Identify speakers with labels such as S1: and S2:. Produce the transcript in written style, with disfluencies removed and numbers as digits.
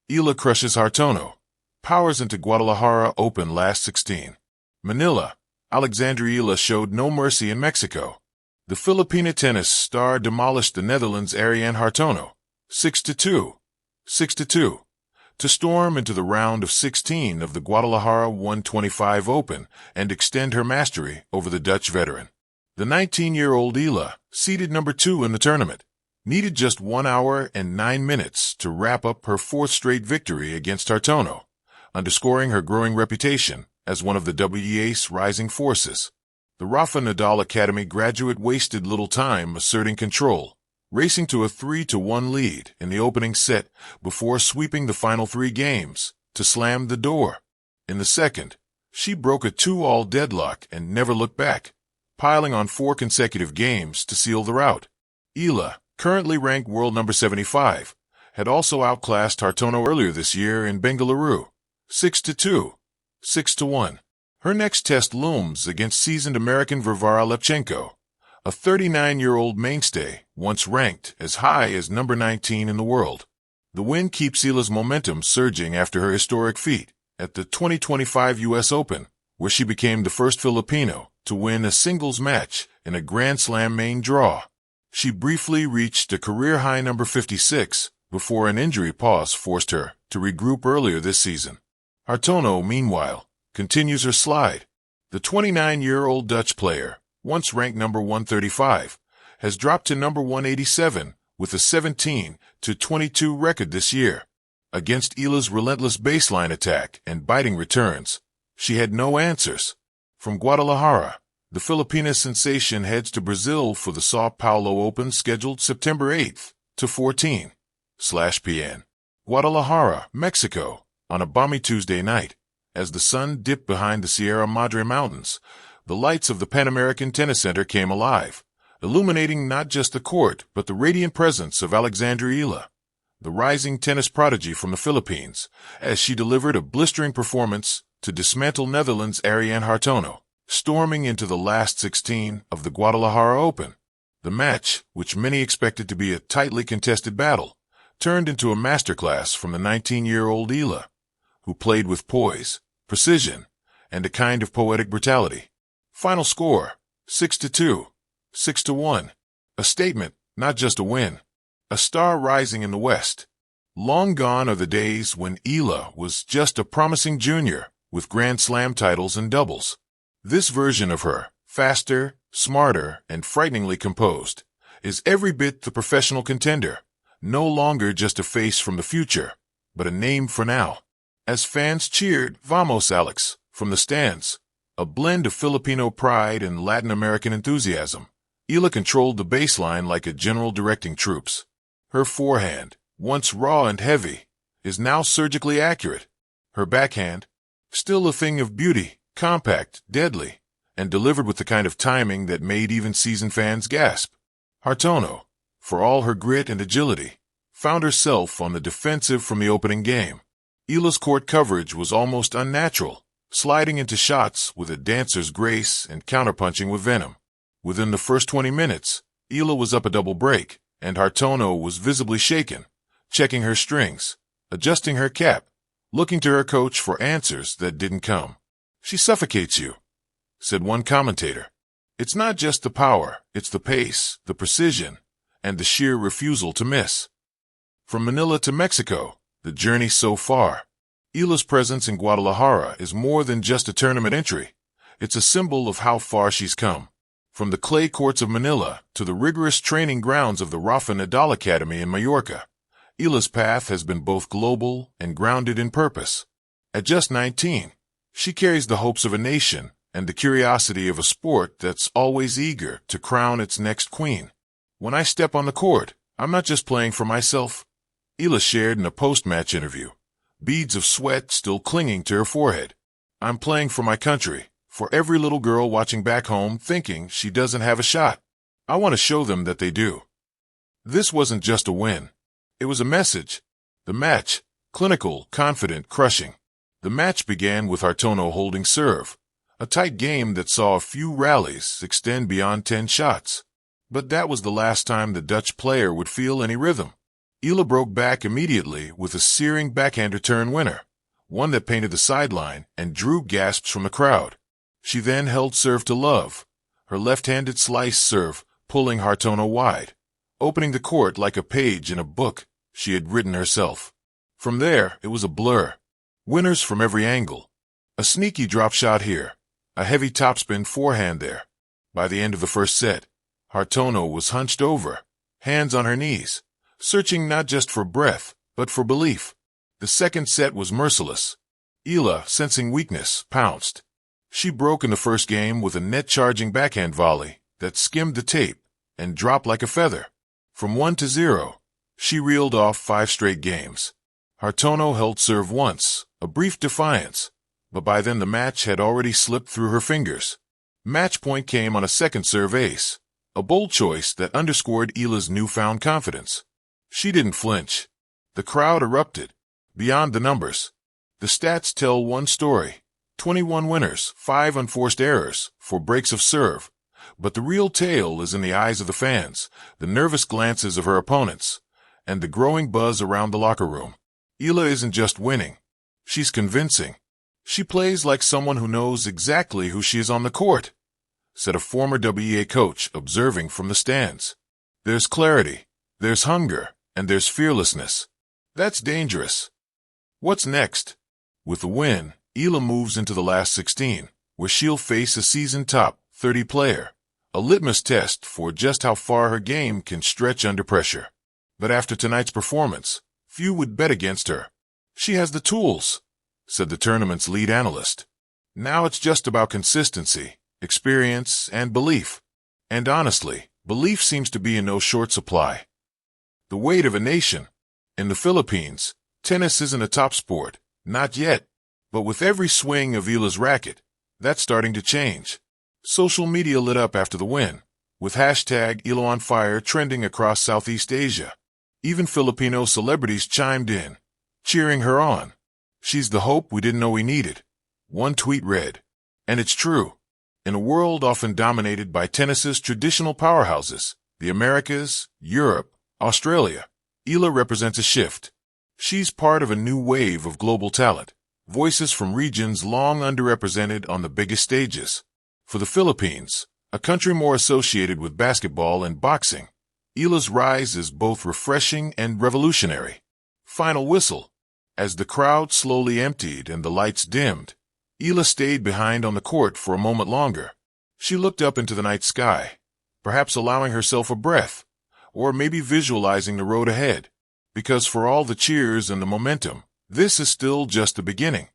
S1: Eala crushes Hartono. Powers into Guadalajara Open last 16. Manila. Alexandra Eala showed no mercy in Mexico. The Filipina tennis star demolished the Netherlands' Ariane Hartono, 6-2, 6-2, to storm into the round of 16 of the Guadalajara 125 Open and extend her mastery over the Dutch veteran. The 19-year-old Eala, seeded number 2 in the tournament, needed just 1 hour and 9 minutes to wrap up her 4th straight victory against Hartono, underscoring her growing reputation as one of the WTA's rising forces. The Rafa Nadal Academy graduate wasted little time asserting control, racing to a 3-1 lead in the opening set before sweeping the final 3 games to slam the door. In the second, she broke a 2-all deadlock and never looked back, piling on 4 consecutive games to seal the rout. Eala, currently ranked world number 75, had also outclassed Hartono earlier this year in Bengaluru, 6-2, 6-1. Her next test looms against seasoned American Varvara Lepchenko, a 39-year-old mainstay once ranked as high as number 19 in the world. The win keeps Eala's momentum surging after her historic feat at the 2025 U.S. Open, where she became the first Filipino to win a singles match in a Grand Slam main draw. She briefly reached a career-high number 56 before an injury pause forced her to regroup earlier this season. Hartono, meanwhile, continues her slide. The 29-year-old Dutch player, once ranked number 135, has dropped to number 187 with a 17-22 record this year. Against Eala's relentless baseline attack and biting returns, she had no answers. From Guadalajara, the Filipina sensation heads to Brazil for the Sao Paulo Open scheduled September 8th to 14/PN. Guadalajara, Mexico, on a balmy Tuesday night. As the sun dipped behind the Sierra Madre Mountains, the lights of the Pan American Tennis Center came alive, illuminating not just the court but the radiant presence of Alexandra Eala, the rising tennis prodigy from the Philippines, as she delivered a blistering performance to dismantle Netherlands' Ariane Hartono, storming into the last 16 of the Guadalajara Open. The match, which many expected to be a tightly contested battle, turned into a masterclass from the 19-year-old Eala, who played with poise, precision, and a kind of poetic brutality. Final score, 6-2, 6-1. A statement, not just a win. A star rising in the West. Long gone are the days when Eala was just a promising junior with Grand Slam titles and doubles. This version of her, faster, smarter, and frighteningly composed, is every bit the professional contender, no longer just a face from the future, but a name for now. As fans cheered, "Vamos, Alex," from the stands, a blend of Filipino pride and Latin American enthusiasm, Eala controlled the baseline like a general directing troops. Her forehand, once raw and heavy, is now surgically accurate. Her backhand, still a thing of beauty, compact, deadly, and delivered with the kind of timing that made even seasoned fans gasp. Hartono, for all her grit and agility, found herself on the defensive from the opening game. Eala's court coverage was almost unnatural, sliding into shots with a dancer's grace and counterpunching with venom. Within the first 20 minutes, Eala was up a double break, and Hartono was visibly shaken, checking her strings, adjusting her cap, looking to her coach for answers that didn't come. "She suffocates you," said one commentator. "It's not just the power, it's the pace, the precision, and the sheer refusal to miss." From Manila to Mexico, the journey so far. Eala's presence in Guadalajara is more than just a tournament entry. It's a symbol of how far she's come. From the clay courts of Manila to the rigorous training grounds of the Rafa Nadal Academy in Mallorca, Eala's path has been both global and grounded in purpose. At just 19, she carries the hopes of a nation and the curiosity of a sport that's always eager to crown its next queen. "When I step on the court, I'm not just playing for myself," Eala shared in a post-match interview, beads of sweat still clinging to her forehead. "I'm playing for my country, for every little girl watching back home thinking she doesn't have a shot. I want to show them that they do." This wasn't just a win. It was a message. The match, clinical, confident, crushing. The match began with Hartono holding serve, a tight game that saw a few rallies extend beyond 10 shots. But that was the last time the Dutch player would feel any rhythm. Eala broke back immediately with a searing backhand return winner, one that painted the sideline and drew gasps from the crowd. She then held serve to love, her left-handed slice serve pulling Hartono wide, opening the court like a page in a book she had written herself. From there, it was a blur. Winners from every angle. A sneaky drop shot here, a heavy topspin forehand there. By the end of the first set, Hartono was hunched over, hands on her knees, searching not just for breath, but for belief. The second set was merciless. Eala, sensing weakness, pounced. She broke in the first game with a net-charging backhand volley that skimmed the tape and dropped like a feather. From 1-0, she reeled off 5 straight games. Hartono held serve once, a brief defiance, but by then the match had already slipped through her fingers. Match point came on a second serve ace, a bold choice that underscored Eala's newfound confidence. She didn't flinch. The crowd erupted. Beyond the numbers, the stats tell one story. 21 winners, 5 unforced errors, 4 breaks of serve. But the real tale is in the eyes of the fans, the nervous glances of her opponents, and the growing buzz around the locker room. Eala isn't just winning. She's convincing. She plays like someone who knows exactly who she is on the court, said a former WEA coach observing from the stands. There's clarity, there's hunger, and there's fearlessness. That's dangerous. What's next? With the win, Eala moves into the last 16, where she'll face a season top 30 player, a litmus test for just how far her game can stretch under pressure. But after tonight's performance, few would bet against her. She has the tools, said the tournament's lead analyst. Now it's just about consistency, experience, and belief. And honestly, belief seems to be in no short supply. The weight of a nation. In the Philippines, tennis isn't a top sport, not yet. But with every swing of Eala's racket, that's starting to change. Social media lit up after the win, with hashtag #EalaOnFire trending across Southeast Asia. Even Filipino celebrities chimed in, cheering her on. She's the hope we didn't know we needed. One tweet read, and it's true. In a world often dominated by tennis's traditional powerhouses, the Americas, Europe, Australia, Eala represents a shift. She's part of a new wave of global talent, voices from regions long underrepresented on the biggest stages. For the Philippines, a country more associated with basketball and boxing, Eala's rise is both refreshing and revolutionary. Final whistle. As the crowd slowly emptied and the lights dimmed, Eala stayed behind on the court for a moment longer. She looked up into the night sky, perhaps allowing herself a breath, or maybe visualizing the road ahead. Because for all the cheers and the momentum, this is still just the beginning.